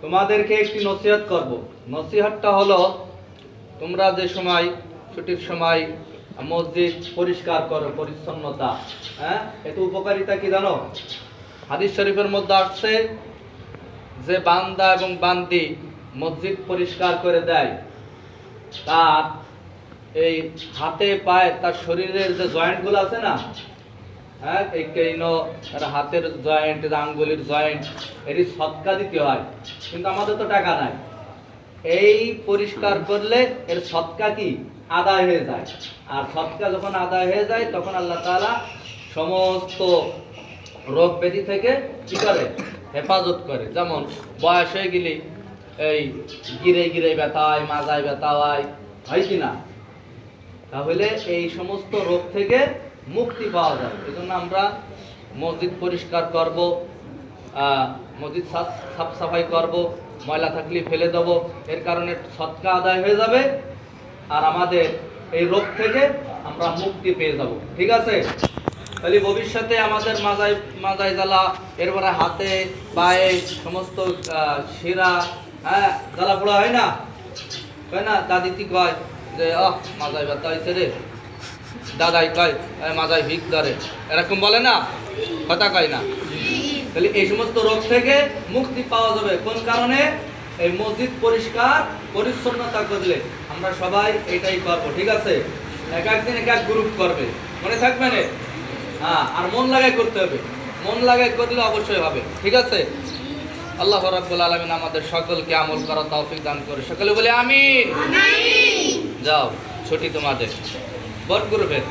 তোমাদেরকে একটি নসিহত করব। নসিহতটা হলো, তোমরা যে সময় ছুটির সময় মসজিদ পরিষ্কার করো, পরিচ্ছন্নতা, এত উপকারিতা কি জানো? হাদিস শরীফের মধ্যে আসছে যে বান্দা এবং বান্দি মসজিদ পরিষ্কার করে দেয়, তার এই হাতে পায়ে, তার শরীরের যে জয়েন্টগুলো আছে না, এই হাতের জয়েন্ট, আঙ্গুলের জয়েন্ট, এরই সদকা দিতে হয়। কিন্তু আমাদের তো টাকা নাই। এই পরিষ্কার করলে এর সদকা কি আদায় হয়ে যায়। আর সদকা যখন আদায় হয়ে যায়, তখন আল্লাহ তাআলা সমস্ত রোগ ব্যাধি থেকে কি করে? হেফাজত করে। যেমন বয়স হয়ে গেলে এই গিরে গিরে ব্যথা হয়, মাজায় ব্যথা হয়, হয় কি না? তাহলে এই সমস্ত রোগ থেকে মুক্তি পাওয়া যায়। এই জন্য আমরা মসজিদ পরিষ্কার করব, মসজিদ সাফ সাফাই করব, ময়লা থাকলে ফেলে দেব। এর কারণে সদকা আদায় হয়ে যাবে, আর আমাদের এই রোগ থেকে আমরা মুক্তি পেয়ে যাব। ঠিক আছে? তাহলে ভবিষ্যতে আমাদের মাজায় জ্বালা, এরপরে হাতে পায়ে সমস্ত শিরা জ্বালা পোড়া হয় না? দাদিটি কয় যে মাজায় ব্যথা হয়েছে রে, দাদাই কয় মাজায় ভিক ধরে, এরকম বলে না? কথা কয় না? তাহলে এই সমস্ত রোগ থেকে মুক্তি পাওয়া যাবে কোন কারণে? এই মসজিদ পরিষ্কার পরিচ্ছন্নতা করলে। আমরা সবাই এটাই করবো। ঠিক আছে? এক একদিন এক এক গ্রুপ করবে, মনে থাকবে না? আর মন লাগাই করতে হবে। মন লাগাই করলে অবশ্যই হবে। ঠিক আছে? আল্লাহ রাব্বুল আলামিন আমাদের সকলকে আমল করার তৌফিক দান করে। সকলে বলে আমিন। যাও, ছুটি তোমাদের বট গ্রুপের।